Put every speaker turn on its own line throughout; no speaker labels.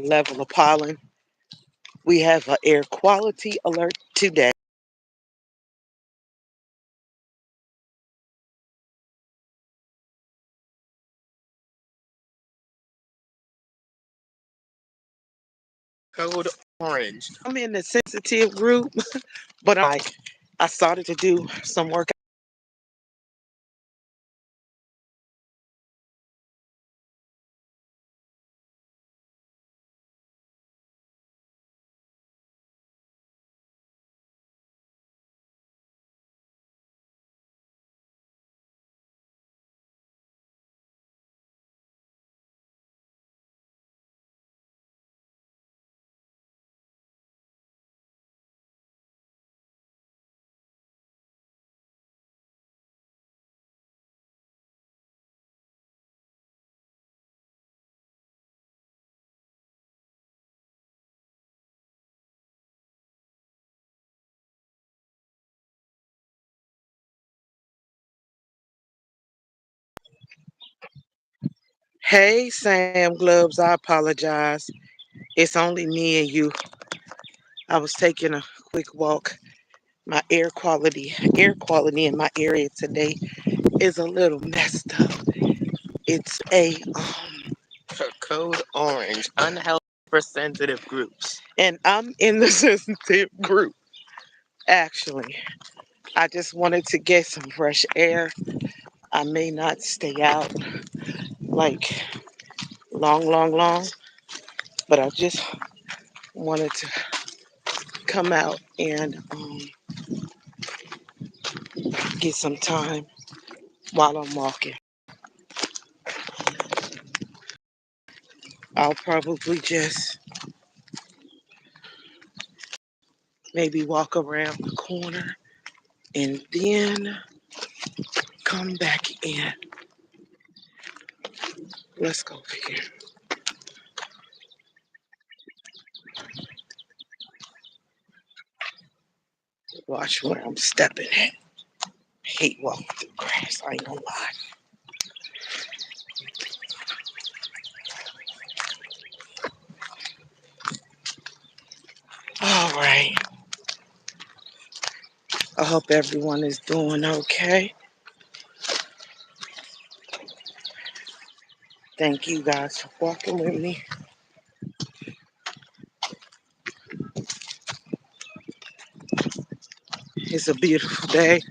level of pollen. We have an air quality alert today.
Code orange.
I'm in the sensitive group, but I started to do some work. Hey, Sam Gloves, I apologize. It's only me and you. I was taking a quick walk. My air quality in my area today is a little messed up. It's a
Code orange. Unhealthy for sensitive groups.
and I'm in the sensitive group. Actually, I just wanted to get some fresh air. I may not stay out like long, but I just wanted to come out and get some time while I'm walking. I'll probably just maybe walk around the corner and then come back in. Let's go over here. Watch where I'm stepping at. Hate walking through grass, I ain't gonna lie. All right. I hope everyone is doing okay. Thank you guys for walking with me. It's a beautiful day,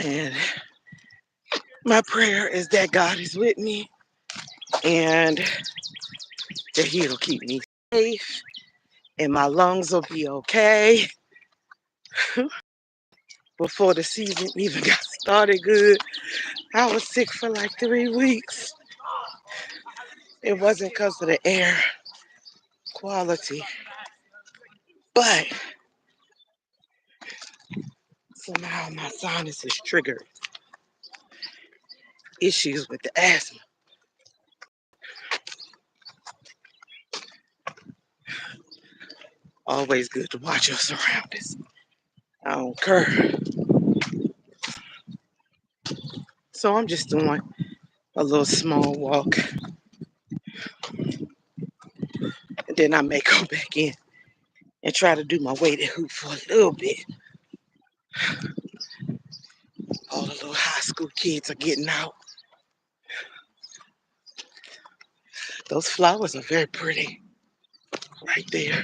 and my prayer is that God is with me and that He'll keep me safe and my lungs will be okay before the season even got started good. I was sick for like 3 weeks. It wasn't because of the air quality, but somehow my sinuses triggered issues with the asthma. Always good to watch your surroundings. I don't care. So I'm just doing a little small walk, and then I may go back in and try to do my weighted hoop for a little bit. All the little high school kids are getting out. Those flowers are very pretty right there.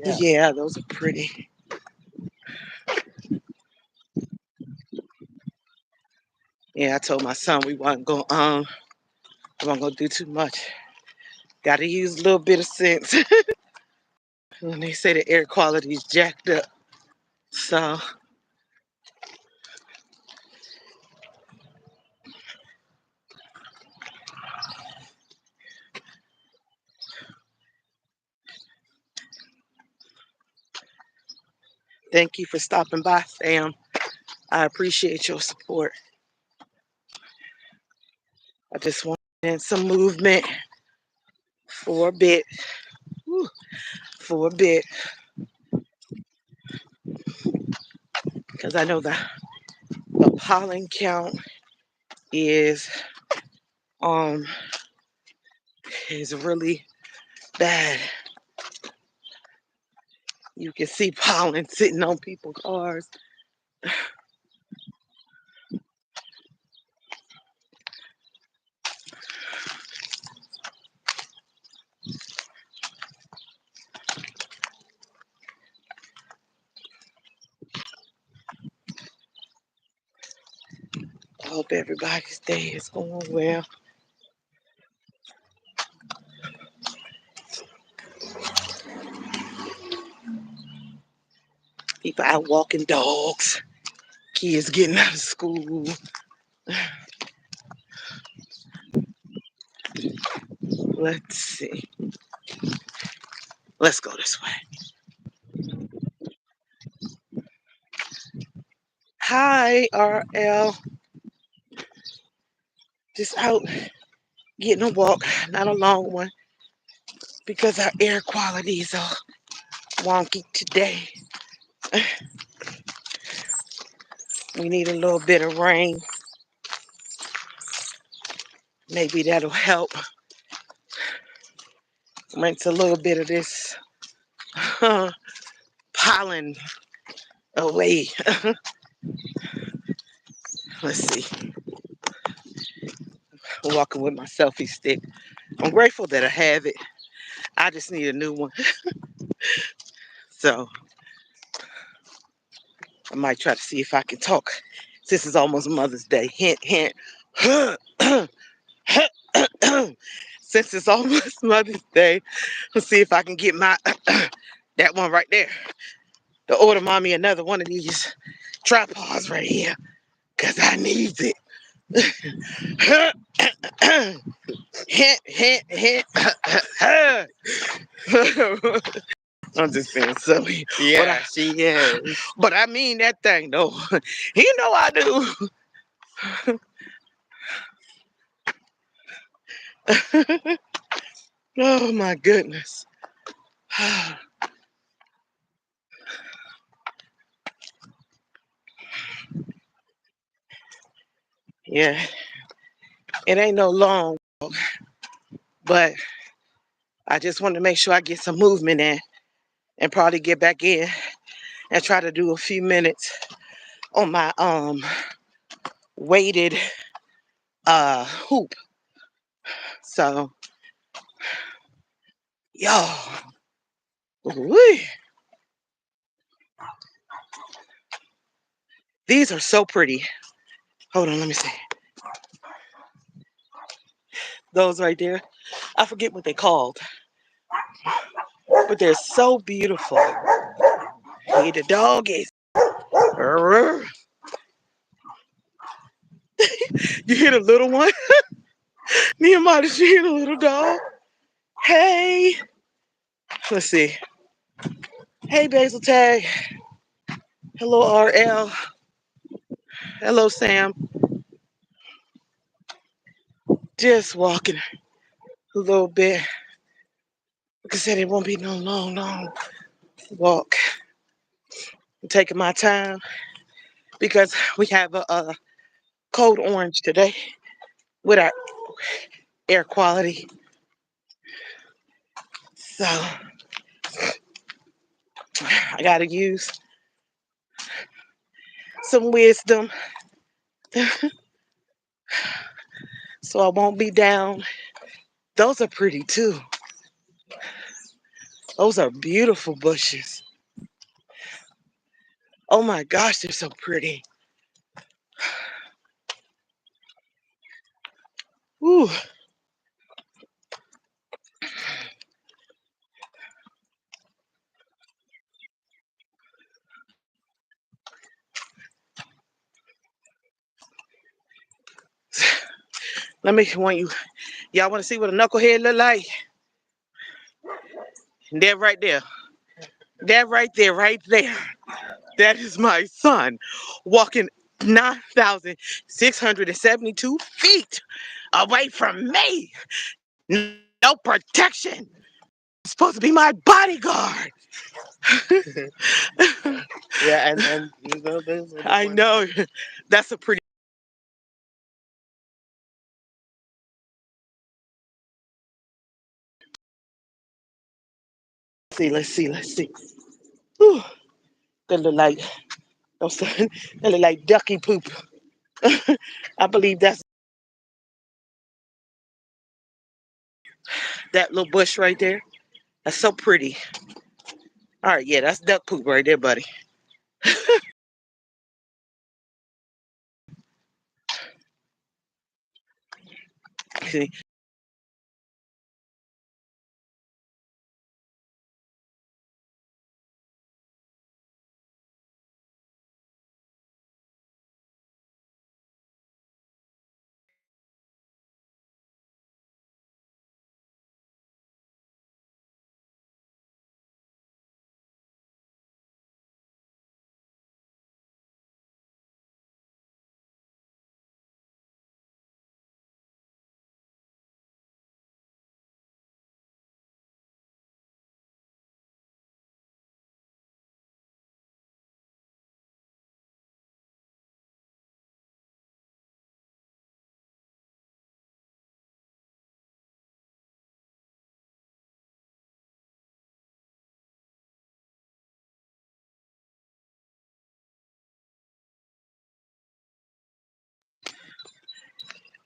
Yeah.
Yeah, those are pretty. Yeah, I told my son we weren't gonna do too much. Gotta use a little bit of sense. When they say the air quality is jacked up. So thank you for stopping by, Sam. I appreciate your support. I just want some movement for a bit. Whew, for a bit. Because I know the pollen count is um is really bad. You can see pollen sitting on people's cars. I hope everybody's day is going well. People out walking dogs, kids getting out of school. Let's see. Let's go this way. Hi, RL. Just out getting a walk, not a long one, because our air quality is all wonky today. We need a little bit of rain. Maybe that'll help rinse a little bit of this pollen away. Let's see. I'm walking with my selfie stick. I'm grateful that I have it. I just need a new one. So I might try to see if I can talk. Since it's almost Mother's Day. Hint, hint. Since it's almost Mother's Day, let's see if I can get my that one right there. To order mommy another one of these tripods right here. Cause I need it. Hint, hint, hint. I'm just being silly. But
Yeah, she is.
I mean that thing though. You know I do. Oh my goodness. Yeah, it ain't no long, but I just want to make sure I get some movement in and probably get back in and try to do a few minutes on my weighted hoop. So y'all, woo, these are so pretty. Hold on, let me see. Those right there. I forget what they called, but they're so beautiful. Hey, the dog is. You hear the little one? Nehemiah, did you hear the little dog? Hey. Let's see. Hey, Basil Tag. Hello, RL. Hello, Sam. Just walking a little bit. Like I said, it won't be no long walk. I'm taking my time because we have a code orange today with our air quality. So I got to use some wisdom so I won't be down. Those are pretty too. Those are beautiful bushes. Oh my gosh, they're so pretty. Ooh. Let me want you. Y'all want to see what a knucklehead look like? That right there. That right there, right there. That is my son walking 9,672 feet away from me. No protection. Supposed to be my bodyguard.
Yeah, and those are the
I
ones
know.
that
That's a pretty See, let's see, let's see. Whew, that look like those, that look like ducky poop. I believe that's that little bush right there. That's so pretty. All right, yeah, that's duck poop right there, buddy. See,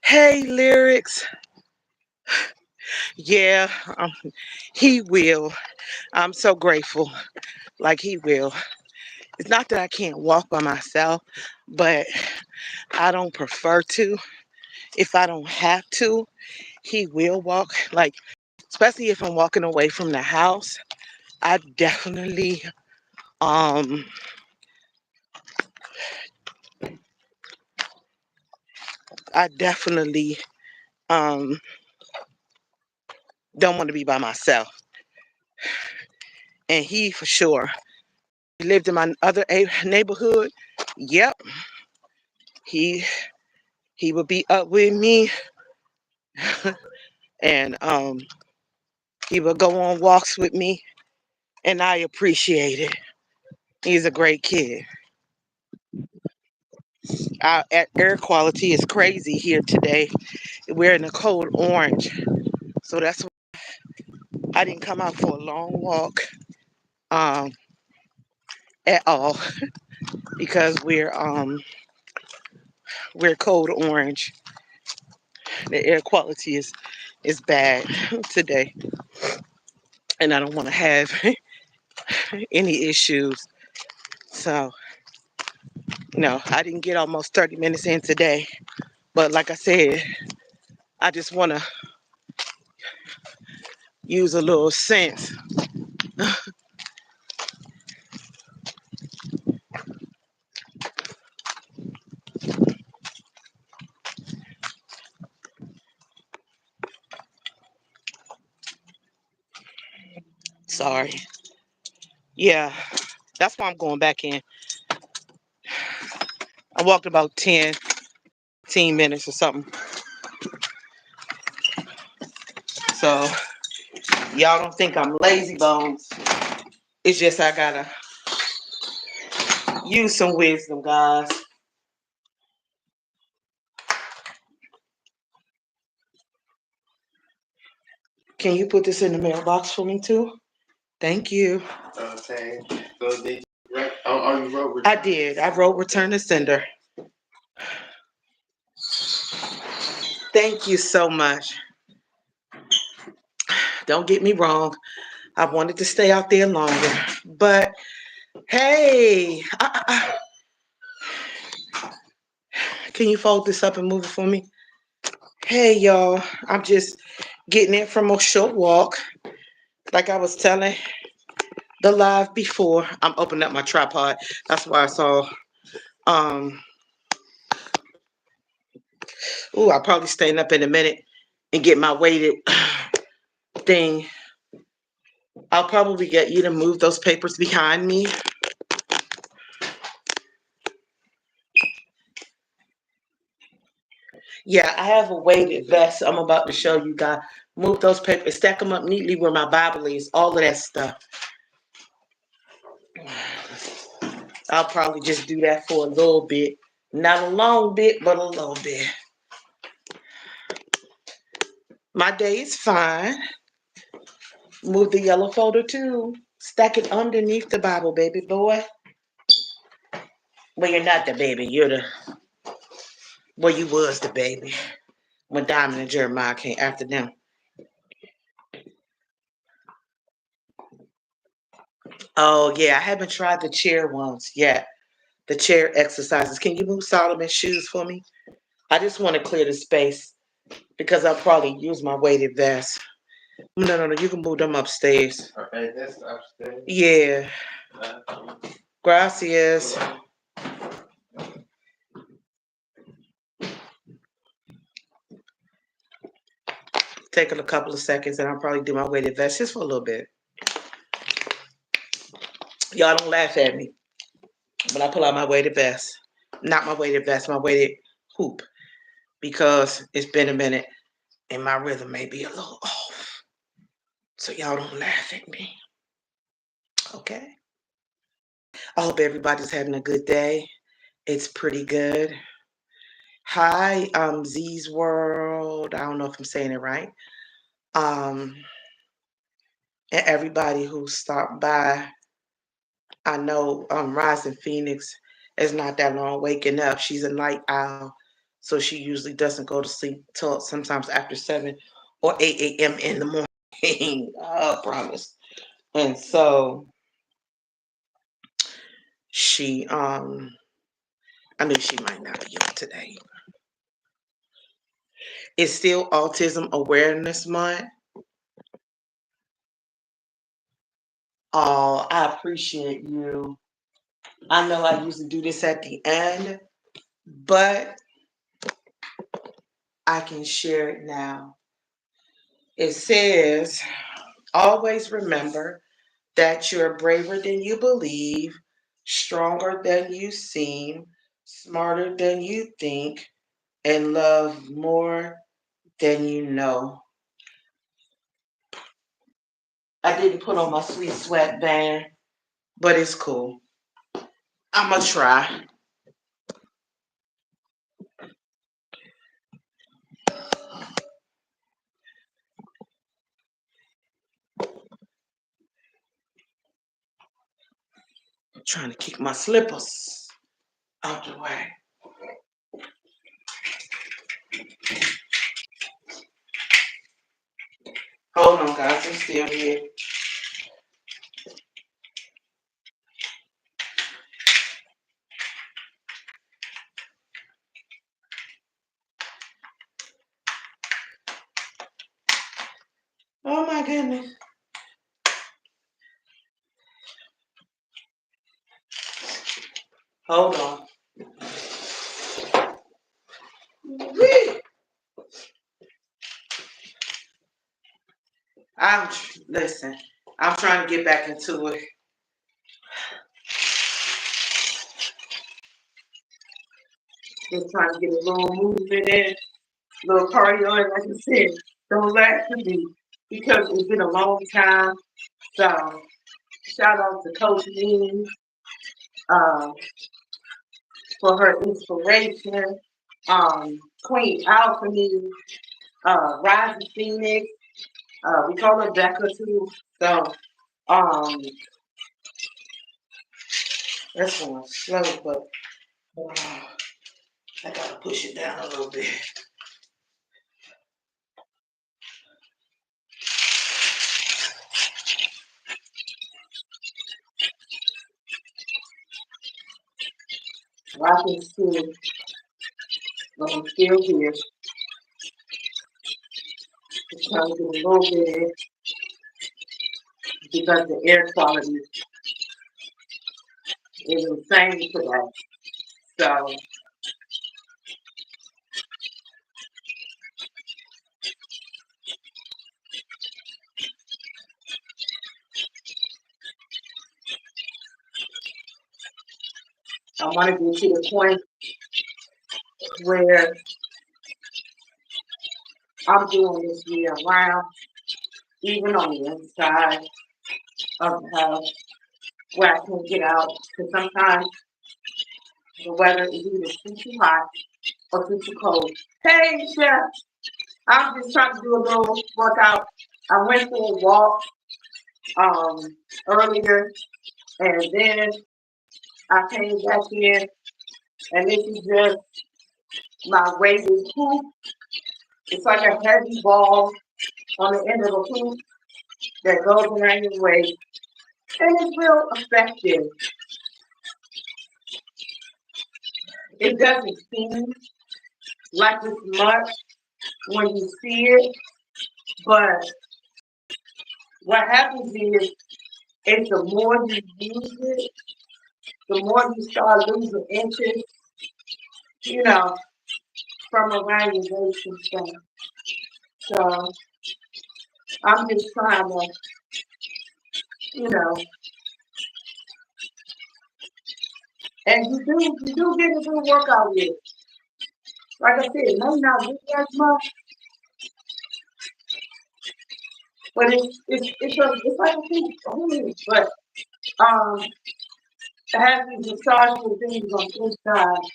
hey, lyrics. Yeah, he will. I'm so grateful. Like he will. It's not that I can't walk by myself, but I don't prefer to. If I don't have to, he will walk. Like, especially if I'm walking away from the house, I definitely, um, I definitely, um, don't want to be by myself. And he, for sure, he lived in my other neighborhood. Yep, he he would be up with me, and he would go on walks with me, and I appreciate it. He's a great kid. Our air quality is crazy here today. We're in the cold orange, so that's why I didn't come out for a long walk um, at all because we're code orange. The air quality is bad today, and I don't want to have any issues. So no, I didn't get almost 30 minutes in today. But like I said, I just want to use a little sense. Sorry. Yeah, that's why I'm going back in. I walked about 10, 15 minutes or something. So y'all don't think I'm lazy bones. It's just I gotta use some wisdom, guys. Can you put this in the mailbox for me too? Thank you.
Okay. So did you right? Oh, you wrote
I
return.
did. I wrote return to sender. Thank you so much. Don't get me wrong. I wanted to stay out there longer. But hey, can you fold this up and move it for me? Hey, y'all. I'm just getting in from a short walk. Like I was telling the live before, I'm opening up my tripod. That's why I saw. Um, I'll probably stand up in a minute and get my weighted thing. I'll probably get you to move those papers behind me. Yeah, I have a weighted vest I'm about to show you guys. Move those papers, stack them up neatly where my Bible is, all of that stuff. I'll probably just do that for a little bit. Not a long bit, but a little bit. My day is fine. Move the yellow folder too. Stack it underneath the Bible, baby boy. Well, you're not the baby. You're the. Well, you was the baby when Diamond and Jeremiah came after them. Oh yeah, I haven't tried the chair ones yet. The chair exercises. Can you move Solomon's shoes for me? I just want to clear the space because I'll probably use my weighted vest. No, no, no. You can move them upstairs.
Okay, that's upstairs.
Yeah. Gracias. Take a couple of seconds and I'll probably do my weighted vest just for a little bit. Y'all don't laugh at me, but I pull out my weighted vest. Not my weighted vest, my weighted hoop. Because it's been a minute and my rhythm may be a little off. So y'all don't laugh at me. Okay? I hope everybody's having a good day. It's pretty good. Hi, Z's World. I don't know if I'm saying it right. Um, and everybody who stopped by. I know Rising Phoenix is not that long waking up. She's a night owl, so she usually doesn't go to sleep till sometimes after 7 or 8 a.m. in the morning. I promise. And so she I knew she might not be on today. It's still Autism Awareness Month. Oh, I appreciate you. I know I usually do this at the end, but I can share it now. It says, always remember that you're braver than you believe, stronger than you seem, smarter than you think, and love more than you know. I didn't put on my sweet sweatband, but it's cool. I'm going to try. I'm trying to kick my slippers out the way. Hold on, guys. I'm still here. Oh, my goodness. Hold on. Whee! Listen. I'm trying to get back into it. Just trying to get a little movement in, a little cardio in, like I said. Don't laugh at me because it's been a long time. So shout out to Coach Mean uh, for her inspiration. Queen Alchemy, Rising Phoenix. We call her Becca too. So that's going slow, but I gotta push it down a little bit. I can see, but I'm still here. Just trying to do a little bit because the air quality is insane today. So I want to get to the point where I'm doing this year round, even on the inside of the house, where I can get out. Because sometimes the weather is either too hot or too cold. Hey, Chef, I'm just trying to do a little workout. I went for a walk
um, earlier, and then I came back in, and this is just my weighted hoop. It's like a heavy ball on the end of a hoop that goes around your waist, and it's real effective. It doesn't seem like it's much when you see it, but what happens is the more you use it, the more you start losing interest, you know, from around your waist and stuff. So I'm just trying to, you know, and you do get a good workout with it. Like I said, it may not be as much, but it's like a piece of me. But um, it has these massaging things on the inside.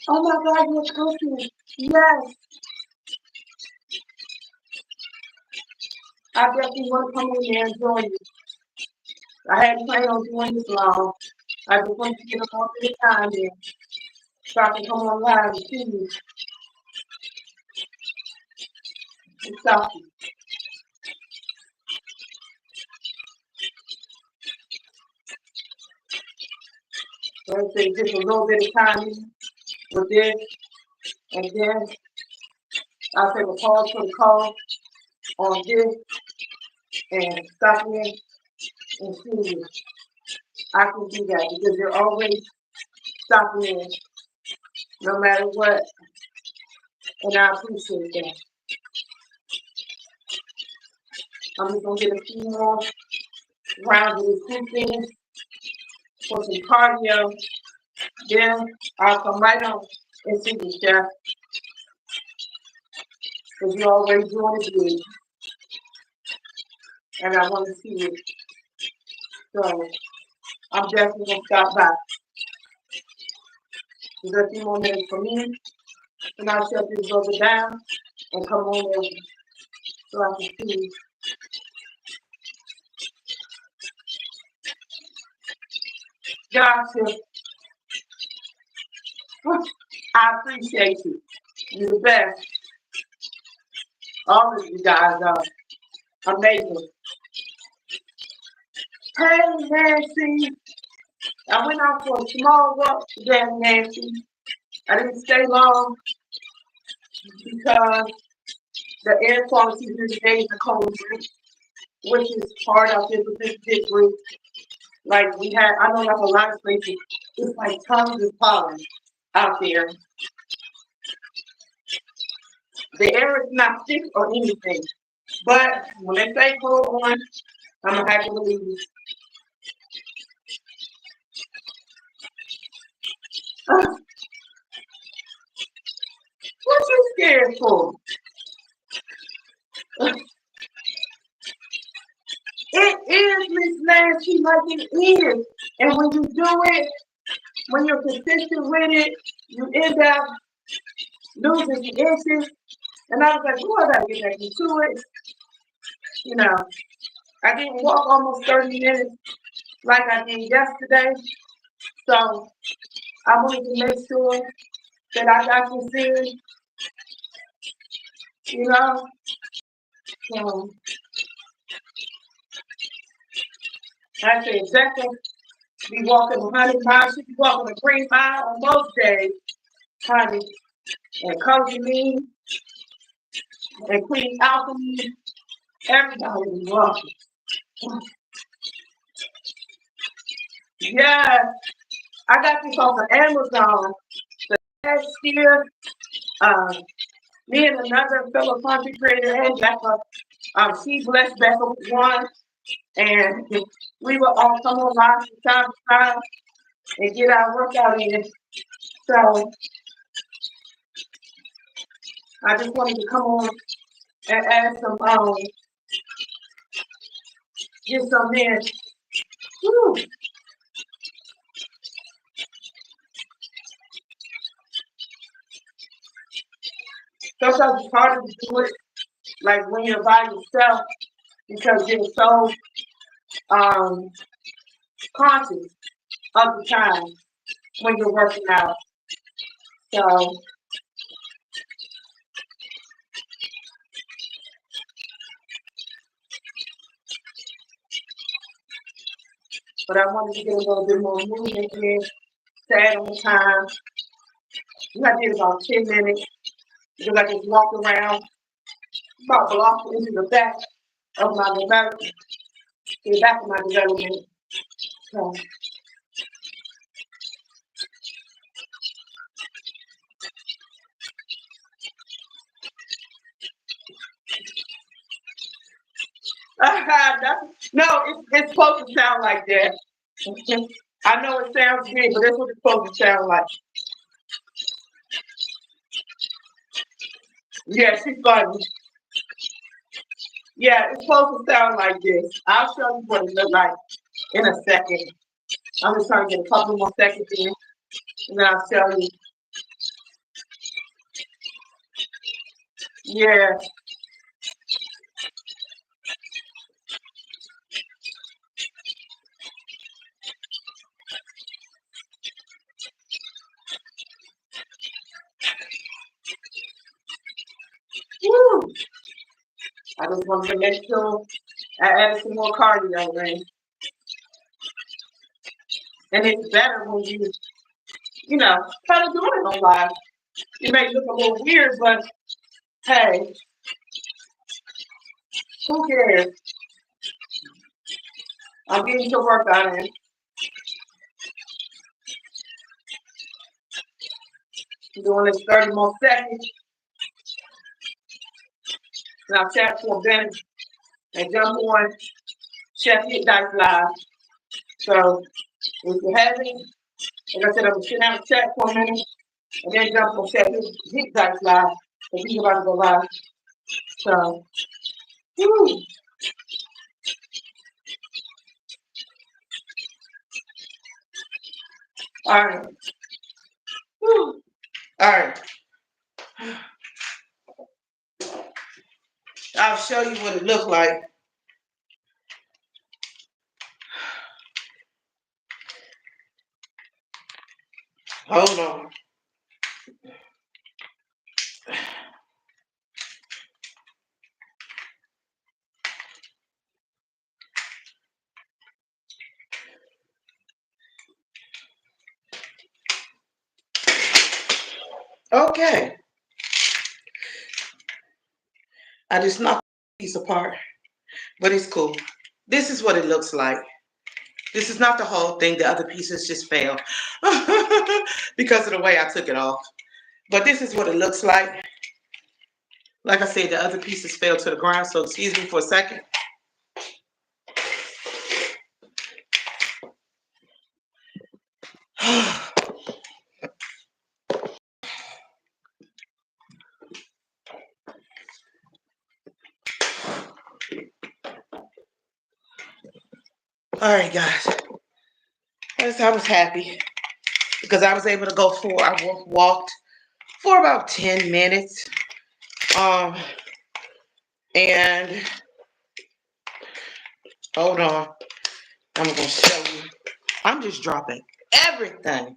Oh my God, you're cooking. Yes, I definitely want to come in there and join you. I hadn't planned on doing this long. I just want to get a little bit of time in so I can come on live and see you and stuff. So I say just a little bit of time in with this, and then I'll take a pause for the call on this and stop in and see you. I can do that because you're always stopping in no matter what, and I appreciate that. I'm just gonna get a few more rounds of cooking for some cardio. Then I'll come right on and see you, Chef, because you're always doing it big, and I want to see you. So I'm definitely gonna stop by. There's a few more minutes for me, and I'll shut this brother down and come on over so I can see you. Gotcha. I appreciate you. You're the best. All of you guys are amazing. Hey, Nancy. I went out for a small walk today, Nancy. I didn't stay long because the air quality here today is a cold drink, which is part of this group. Like we had, I know like a lot of places, it's like tons of pollen out there. The air is not thick or anything, but when they say cold on, I'm gonna have to believe it. What you scared for? It is, Miss Nancy, like it is. And when you do it, when you're consistent with it, you end up losing the inches. And I was like, oh, I gotta get back into it. You know, I didn't walk almost 30 minutes like I did yesterday. So I wanted to make sure that I got this in, you know. So I said, Becca be walking 100 miles, she be walking a 3 mile on most days, honey. And Coach me and Queen Alchemy, everybody was walking. Yes, I got this off of Amazon last year. Um, Me and another fellow content creator and Becca, she blessed Becca with one, and we will all come on live from time to time and get our workout in. So I just wanted to come on and add some, get some in. Woo. sometimes it's harder to do it like when you're by yourself because you're so um, conscious of the time when you're working out. So, but I wanted to get a little bit more movement in to add on time. I did about 10 minutes because I just walked around about blocking into the back of my development, the back of my development. So, no, it's supposed to sound like that. I know it sounds weird, but that's what it's supposed to sound like. Yeah, she's funny. Yeah, it's supposed to sound like this. I'll show you what it looks like in a second. I'm just trying to get a couple more seconds in, and then I'll show you. Yeah. Woo! I just want to make sure I added some more cardio in. And it's better when you know, try to do it on live. It may look a little weird, but hey, who cares? I'm getting to work on it. Doing this 30 more seconds. And I'll chat for a minute and jump on Chef Hit Dice Live. So if you haven't, like I said, I'm gonna sit down and chat for a minute and then jump on Chef Hit Dice Live. Because he's about to go live. So, woo. All right. Woo. All right. I'll show you what it looked like. Hold on. Okay. I just knocked the piece apart, but it's cool. This is what it looks like. This is not the whole thing. The other pieces just fell because of the way I took it off. But this is what it looks like. Like I said, the other pieces fell to the ground, so excuse me for a second. All right, guys. I was happy because I was able to go for, I walked for about 10 minutes. And hold on. I'm going to show you. I'm just dropping everything.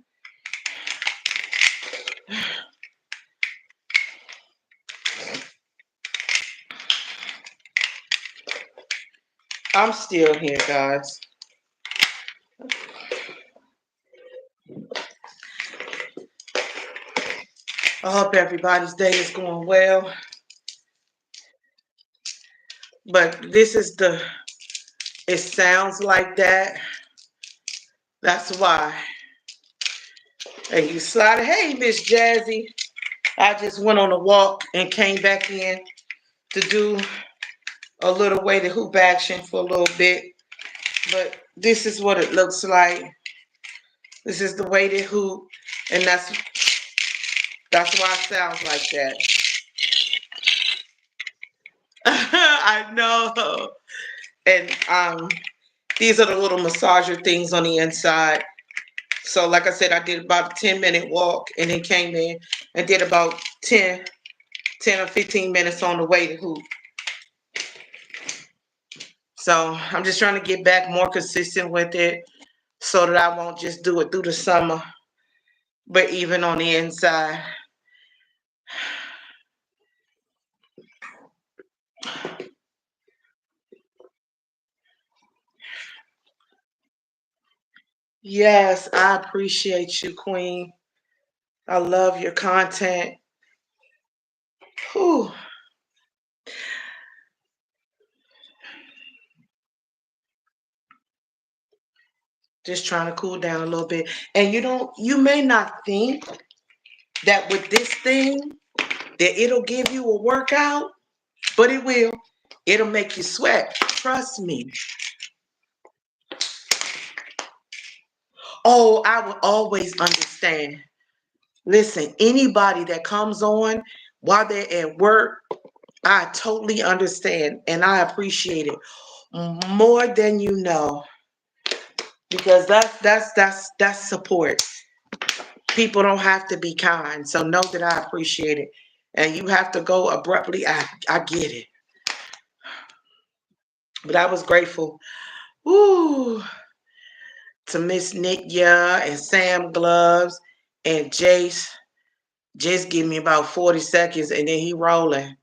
I'm still here, guys. I hope everybody's day is going well. But this is it sounds like that. That's why. And you slide it. Hey, Miss Jazzy. I just went on a walk and came back in to do a little weighted hoop action for a little bit. But this is what it looks like. This is the weighted hoop. And that's why it sounds like that. I know. And these are the little massager things on the inside. So like I said, I did about a 10-minute walk and then came in and did about 10
10 or 15 minutes on the way to hoop. So I'm just trying to get back more consistent with it so that I won't just do it through the summer, but even on the inside. Yes, I appreciate you, Queen. I love your content. Whew. Just trying to cool down a little bit. And you may not think that with this thing that it'll give you a workout, but it will. It'll make you sweat. Trust me. Oh, I will always understand. Listen, anybody that comes on while they're at work, I totally understand and I appreciate it more than you know, because that's support. People don't have to be kind, so know that I appreciate it. And you have to go abruptly. I get it, but I was grateful. Woo, to Miss Nitya and Sam Gloves and Jace. Just give me about 40 seconds and then he rolling.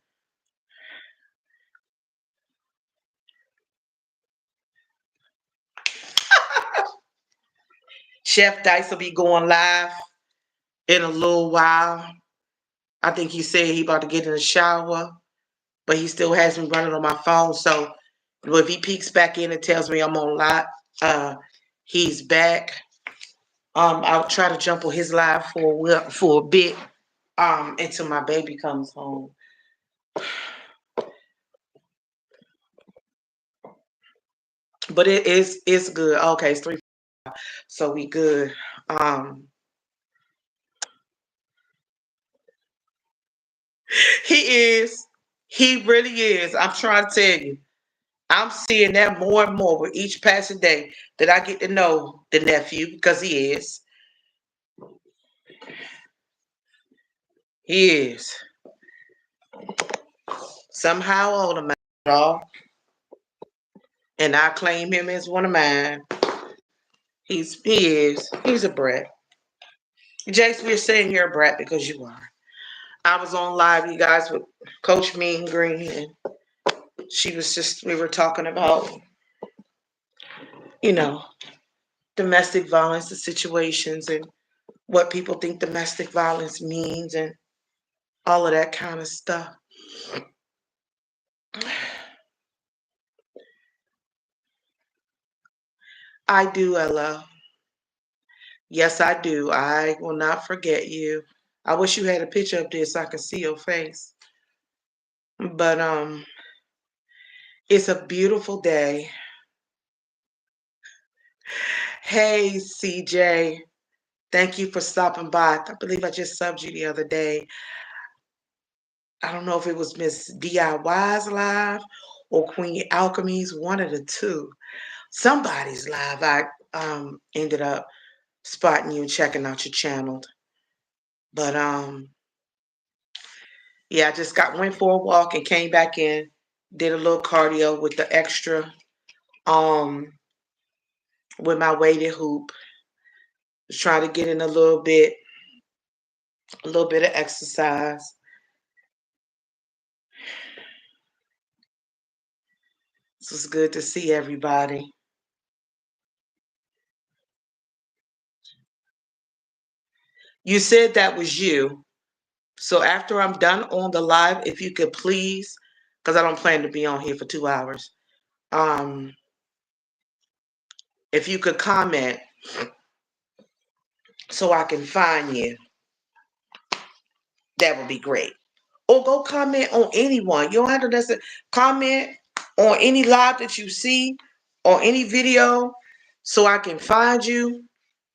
Chef Dice will be going live in a little while. I think he said he about to get in the shower, but he still has me running on my phone. So if he peeks back in and tells me I'm on live, he's back. I'll try to jump on his live for a bit until my baby comes home. But it's good. Okay, it's 3, so we good. He is. He really is. I'm trying to tell you. I'm seeing that more and more with each passing day that I get to know the nephew because he is. He is. Somehow older man, y'all. And I claim him as one of mine. He is. He's a brat. Jace, we're saying you're a brat because you are. I was on live, you guys, with Coach Mean Green, and we were talking about, you know, domestic violence, the situations, and what people think domestic violence means, and all of that kind of stuff. I do, Ella. Yes, I do. I will not forget you. I wish you had a picture of this so I could see your face. But it's a beautiful day. Hey, CJ. Thank you for stopping by. I believe I just subbed you the other day. I don't know if it was Miss DIY's live or Queen Alchemy's, one of the two. Somebody's live. I ended up spotting you and checking out your channel. But yeah, I just went for a walk and came back in, did a little cardio with the extra um with my weighted hoop. Was trying to get in a little bit of exercise. So it's good to see everybody. You said that was you. So after I'm done on the live, if you could please, because I don't plan to be on here for 2 hours, if you could comment so I can find you, that would be great. Or go comment on anyone. You don't have to necessarily comment on any live that you see or any video so I can find you.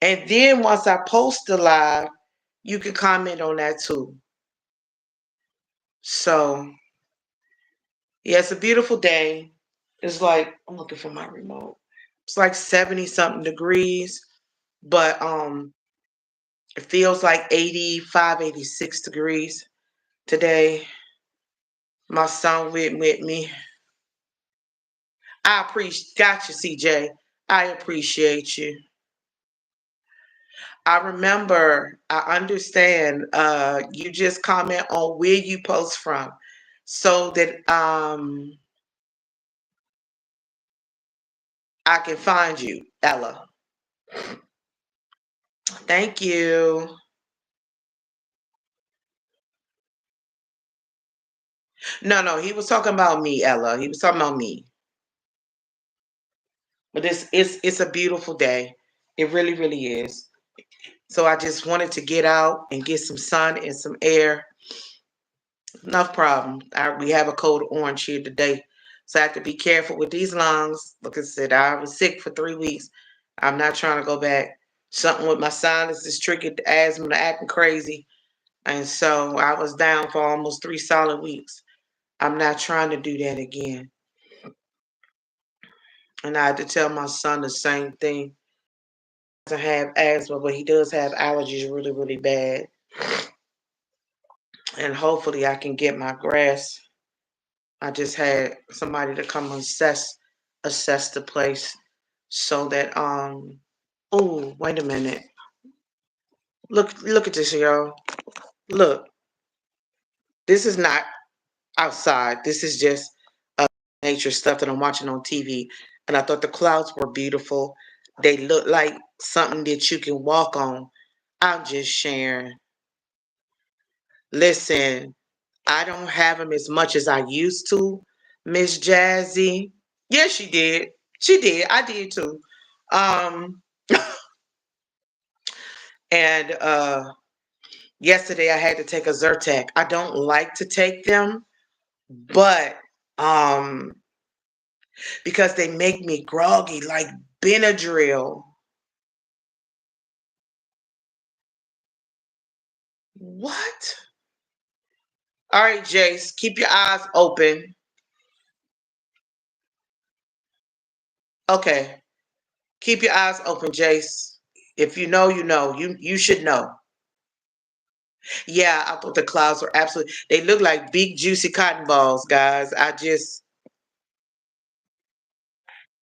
And then once I post the live, you can comment on that too. So, yeah, it's a beautiful day. It's like, I'm looking for my remote. It's like 70 something degrees, but it feels like 85, 86 degrees today. My son with me. I appreciate. Got you, CJ. I appreciate you. I remember. I understand. You just comment on where you post from, so that I can find you, Ella. Thank you. No, no, he was talking about me, Ella. He was talking about me. But it's a beautiful day. It really, really is. So I just wanted to get out and get some sun and some air. No problem. We have a code orange here today. So I have to be careful with these lungs. Like I said, I was sick for 3 weeks. I'm not trying to go back. Something with my sinuses triggered the asthma to acting crazy. And so I was down for almost 3 solid weeks. I'm not trying to do that again. And I had to tell my son the same thing. He doesn't have asthma, but he does have allergies really, really bad. And hopefully I can get my grass. I just had somebody to come assess the place so that oh, wait a minute. Look at this, y'all. Look, this is not outside. This is just nature stuff that I'm watching on TV. And I thought the clouds were beautiful. They look like something that you can walk on. I'm just sharing. Listen, I don't have them as much as I used to, Miss Jazzy. Yes, she did. She did. I did too. Um, and yesterday I had to take a Zyrtec. I don't like to take them, but um, because they make me groggy, like Benadryl. What? All right, Jace, keep your eyes open. Okay, keep your eyes open, Jace. If you know, you know. You should know. Yeah, I thought the clouds were absolutely. They look like big juicy cotton balls, guys. I just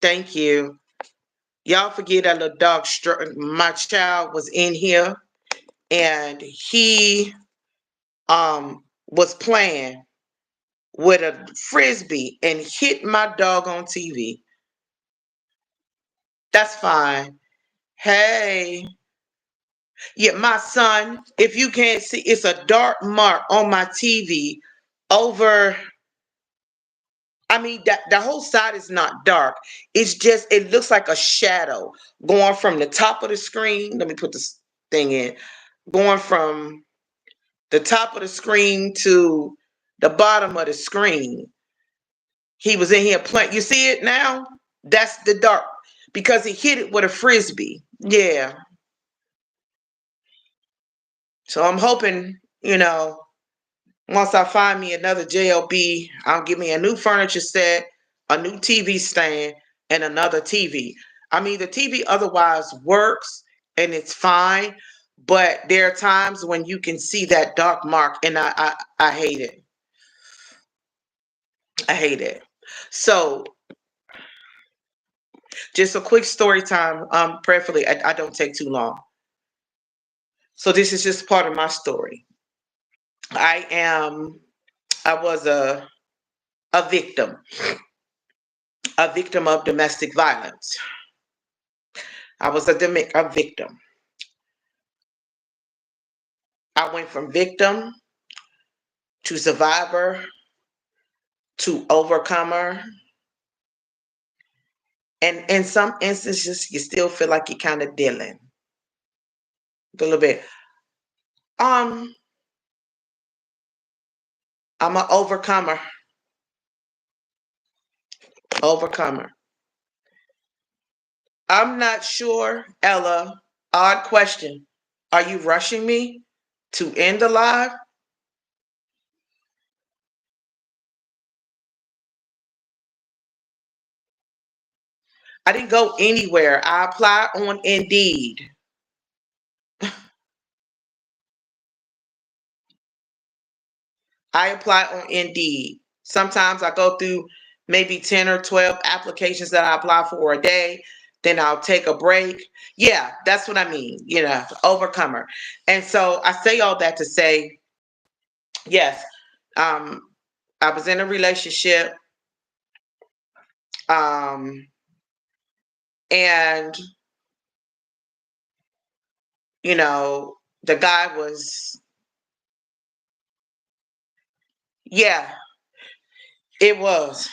thank you. Y'all forget that little dog. My child was in here, and he was playing with a frisbee and hit my dog on TV. That's fine. Hey, yeah, my son. If you can't see, it's a dark mark on my TV over. I mean, that the whole side is not dark. It's just it looks like a shadow going from the top of the screen. Let me put this thing in. Going from the top of the screen to the bottom of the screen. He was in here playing. You see it now? That's the dark because he hit it with a frisbee. Yeah. So I'm hoping, once I find me another JLB, I'll give me a new furniture set, a new TV stand, and another TV. I mean, the TV otherwise works and it's fine, but there are times when you can see that dark mark, and I hate it. I hate it. So, just a quick story time. Prayerfully, I don't take too long. So, this is just part of my story. I am. I was a victim of domestic violence. I was a victim. I went from victim to survivor to overcomer. And in some instances, you still feel like you're kind of dealing a little bit. Um, I'm an overcomer. Overcomer. I'm not sure, Ella. Odd question. Are you rushing me to end the live? I didn't go anywhere. I applied on Indeed. I applied on Indeed. Sometimes I go through maybe 10 or 12 applications that I apply for a day. Then I'll take a break. Yeah, that's what I mean. Overcomer. And so I say all that to say, yes, um, I was in a relationship, um, and the guy was, yeah, it was,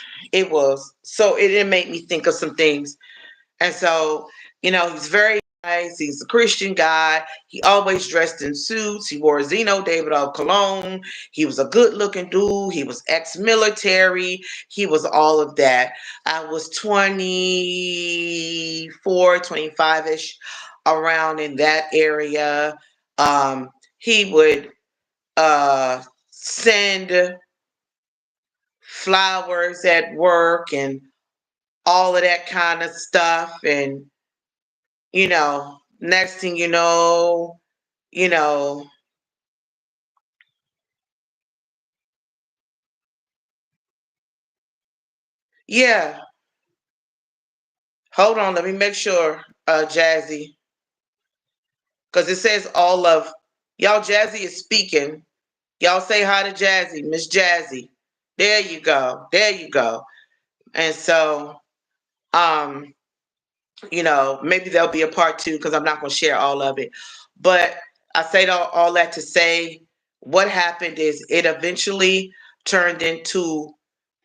So it did make me think of some things. And so, he's very nice. He's a Christian guy. He always dressed in suits. He wore Zeno Davidoff cologne. He was a good looking dude. He was ex-military. He was all of that. I was 24, 25-ish, around in that area. He would send flowers at work and all of that kind of stuff. And next thing you know, yeah. Hold on, let me make sure, Jazzy, because it says all of y'all. Jazzy is speaking. Y'all say hi to Jazzy, Miss Jazzy. There you go. There you go. And so, um, maybe there'll be a part two because I'm not going to share all of it. But I say all that to say what happened is it eventually turned into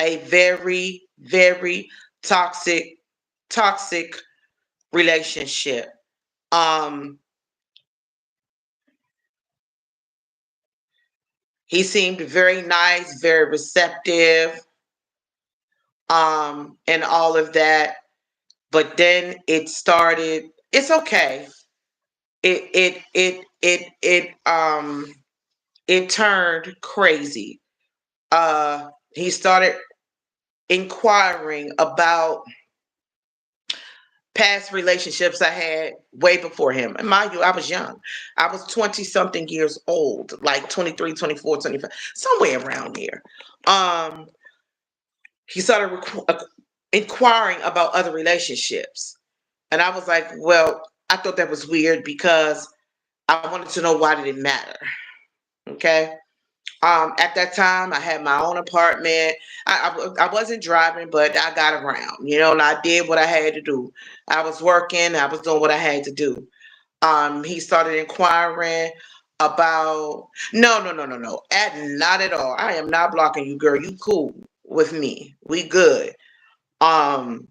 a very, very toxic, toxic relationship. Um, he seemed very nice, very receptive, and all of that. But then it started. It's okay. It turned crazy. He started inquiring about past relationships I had way before him. And mind you, I was young. I was 20 something years old, like 23, 24, 25, somewhere around here. Um, he started inquiring about other relationships. And I was like, well, I thought that was weird because I wanted to know, why did it matter? Okay. At that time, I had my own apartment. I wasn't driving, but I got around, and I did what I had to do. I was working, I was doing what I had to do. He started inquiring about, no, no, no, no, no, not at all. I am not blocking you, girl. You cool with me. We good. Um,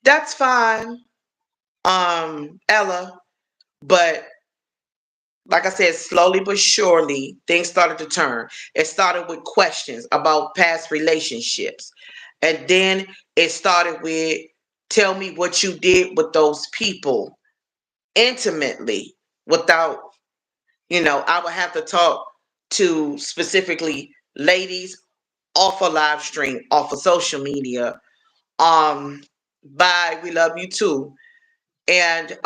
that's fine, Ella. But like I said, slowly but surely, things started to turn. It started with questions about past relationships. And then it started with, tell me what you did with those people intimately without, I would have to talk to specifically ladies off a live stream, off of social media. Um, Bye, we love you too. And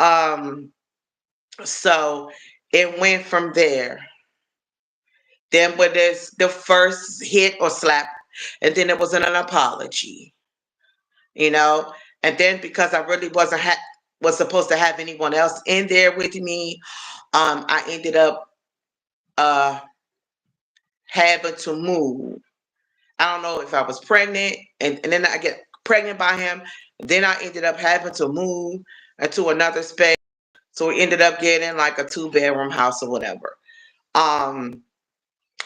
so it went from there. Then when there's the first hit or slap, and then there was an apology, you know, and then because I really wasn't was supposed to have anyone else in there with me, I ended up uh having to move. I don't know if I was pregnant, and then I get pregnant by him. Then I ended up having to move into another space. So we ended up getting like a 2-bedroom house or whatever. Um,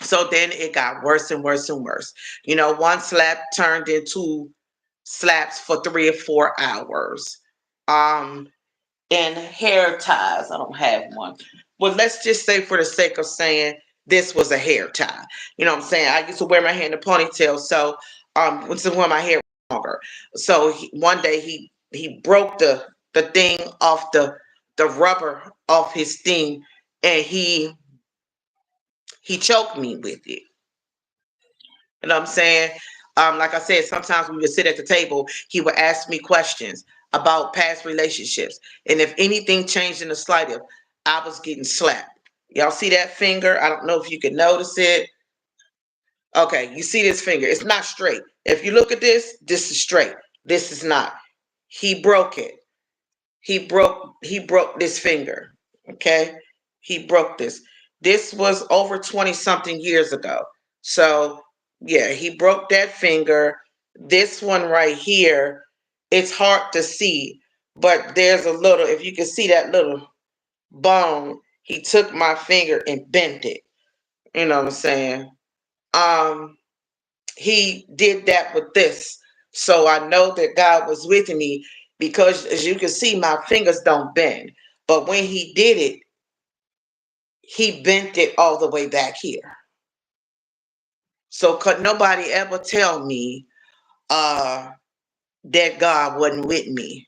So then it got worse and worse and worse. One slap turned into slaps for 3 or 4 hours. Um, and hair ties. I don't have one. Well, let's just say for the sake of saying this was a hair tie. You know what I'm saying? I used to wear my hair in a ponytail, so to wear my hair longer. So one day he broke the thing off the rubber off his thing, and he choked me with it. You know what I'm saying? Like I said, sometimes we would sit at the table, he would ask me questions about past relationships. And if anything changed in the slightest, I was getting slapped. Y'all see that finger? I don't know if you can notice it. Okay, you see this finger. It's not straight. If you look at this is straight. This is not. He broke it. He broke this finger. Okay? He broke this. This was over 20 something years ago. So, yeah, he broke that finger. This one right here, it's hard to see, but there's a little, if you can see that little bone, he took my finger and bent it. You know what I'm saying? Um, he did that with this. So I know that God was with me because as you can see, my fingers don't bend. But when he did it, he bent it all the way back here. So could nobody ever tell me uh that God wasn't with me.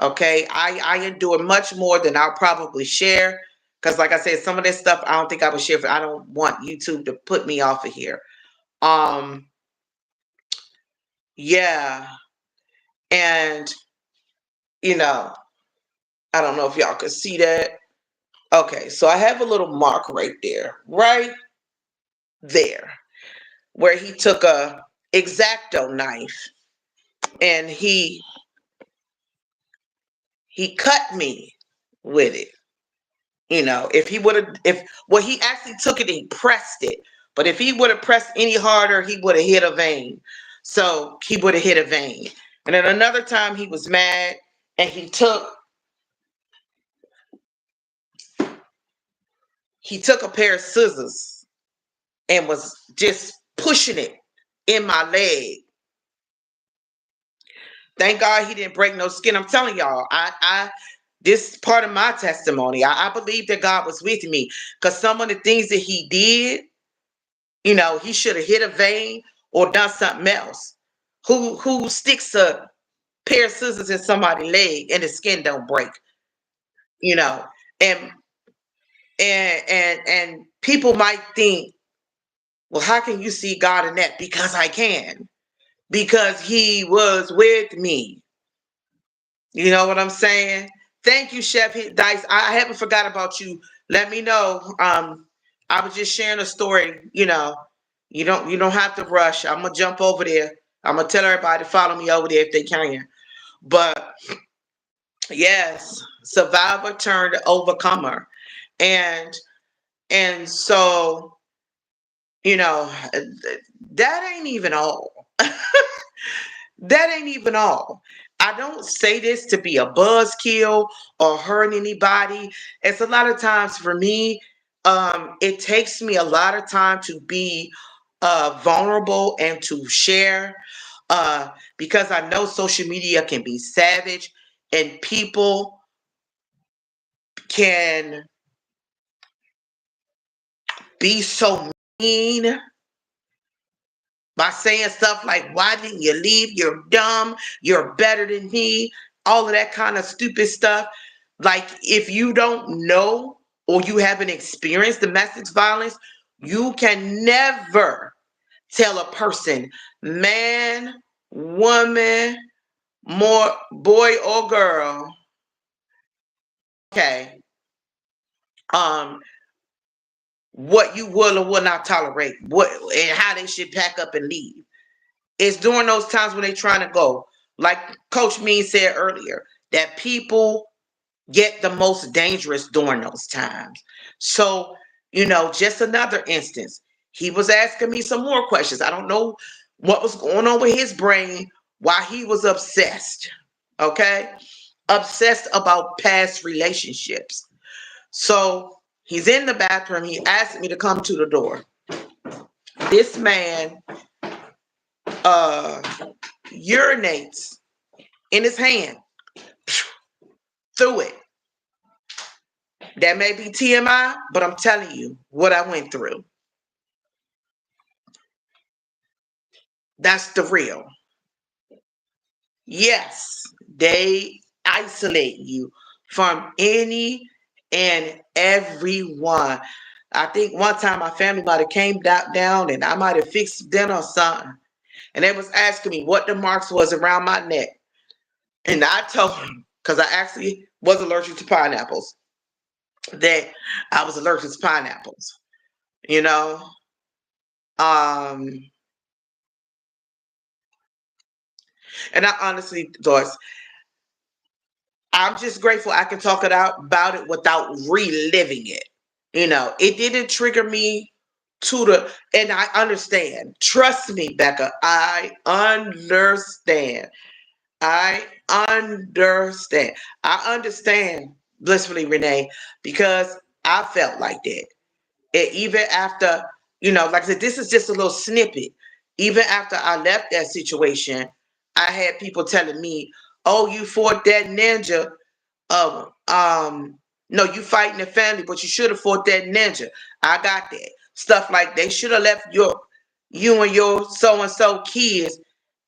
Okay. I endure much more than I'll probably share. Cause like I said, some of this stuff I don't think I would share. I don't want YouTube to put me off of here. Um, yeah. And you know, I don't know if y'all could see that. Okay, so I have a little mark right there, where he took a X-Acto knife and he cut me with it. You know, if he would have, if well, he actually took it and he pressed it. But if he would have pressed any harder, he would have hit a vein. So he would have hit a vein. And then another time he was mad and he took a pair of scissors and was just pushing it in my leg. Thank God he didn't break no skin. I'm telling y'all, I this is part of my testimony. I believe that God was with me because some of the things that he did, he should have hit a vein or done something else. Who sticks a pair of scissors in somebody's leg and the skin don't break? You know, and and people might think, well, how can you see God in that? Because I can, because He was with me. You know what I'm saying? Thank you, Chef Dice. I haven't forgot about you. Let me know. I was just sharing a story. You don't have to rush. I'm gonna jump over there. I'm gonna tell everybody to follow me over there if they can. But yes, survivor turned overcomer, and so you know that ain't even all. That ain't even all. I don't say this to be a buzzkill or hurt anybody. It's a lot of times for me, it takes me a lot of time to be vulnerable and to share because I know social media can be savage and people can be so mean by saying stuff like, why didn't you leave? You're dumb. You're better than me. All of that kind of stupid stuff. Like, if you don't know or you haven't experienced domestic violence, you can never tell a person, man, woman, more boy or girl, okay, um, what you will or will not tolerate, what and how they should pack up and leave. It's during those times when they're trying to go. Like Coach Mean said earlier, that people get the most dangerous during those times. So, just another instance. He was asking me some more questions. I don't know what was going on with his brain, why he was obsessed. Okay? Obsessed about past relationships. So he's in the bathroom. He asked me to come to the door. This man uh urinates in his hand, through it. That may be TMI, but I'm telling you what I went through. That's the real. Yes, they isolate you from any and everyone. I think one time my family might have came down and I might have fixed dinner or something. And they was asking me what the marks was around my neck. And I told them, because I actually was allergic to pineapples. that I was allergic to pineapples. You know, um, and I honestly, Doris, I'm just grateful I can talk about it without reliving it. It didn't trigger me and I understand. Trust me, Becca, I understand. I understand. I understand, blissfully, Renee, because I felt like that. Even after, like I said, this is just a little snippet. Even after I left that situation, I had people telling me, "Oh, you fought that ninja. No, you fighting the family, but you should have fought that ninja." I got that stuff like they should have left you and your so and so kids.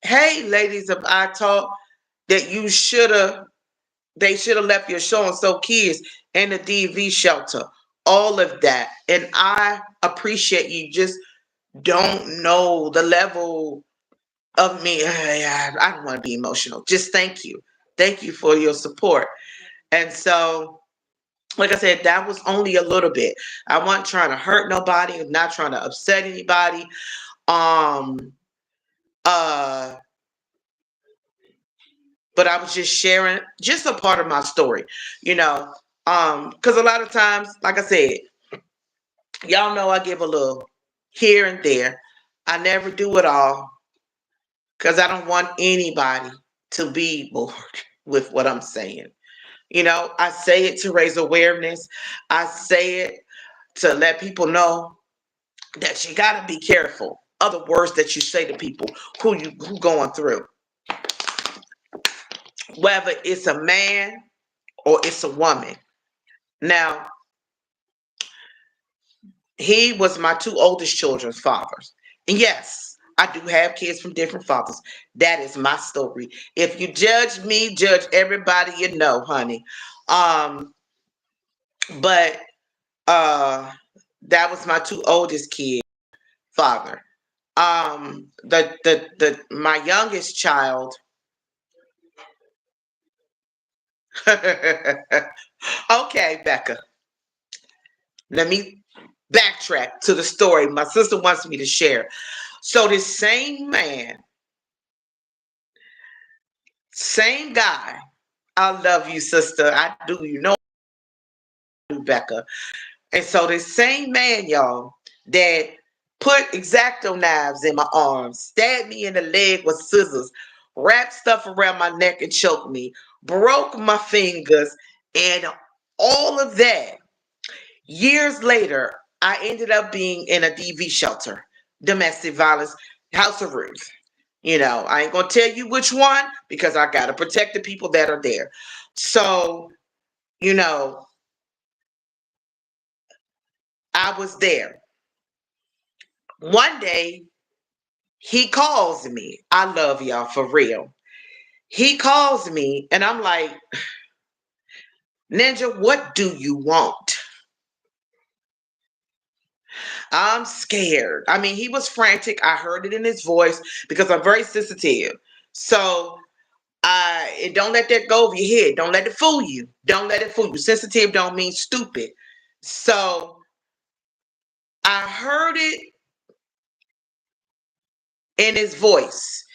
Hey, ladies, of I talk that they should have left your so and so kids in the DV shelter. All of that, and I appreciate you. Just don't know the level of me. I don't want to be emotional. Just thank you for your support. And so, like I said, that was only a little bit. I wasn't trying to hurt nobody. I'm not trying to upset anybody. Um, uh, but I was just sharing just a part of my story, you know. Because a lot of times, like I said, y'all know I give a little here and there. I never do it all because I don't want anybody to be bored with what I'm saying. I say it to raise awareness. I say it to let people know that you got to be careful of the words that you say to people who going through, whether it's a man or it's a woman. Now, he was my two oldest children's fathers. And yes, I do have kids from different fathers. That is my story. If you judge me, judge everybody you know, honey. Um, but that was my two oldest kids' father. The my youngest child. Okay, Becca. Let me backtrack to the story my sister wants me to share. So this same man, same guy. I love you, sister. I do. Becca. And so this same man, y'all, that put X-Acto knives in my arms, stabbed me in the leg with scissors, wrapped stuff around my neck and choked me, broke my fingers, and all of that. Years later, I ended up being in a DV shelter, domestic violence, House of Ruth. I ain't gonna tell you which one because I gotta protect the people that are there. So, you know, I was there. One day, he calls me. I love y'all for real. He calls me, and I'm like, Ninja, what do you want? I'm scared. I mean, he was frantic. I heard it in his voice because I'm very sensitive. So and don't let that go over your head. Don't let it fool you. Don't let it fool you. Sensitive don't mean stupid. So I heard it in his voice.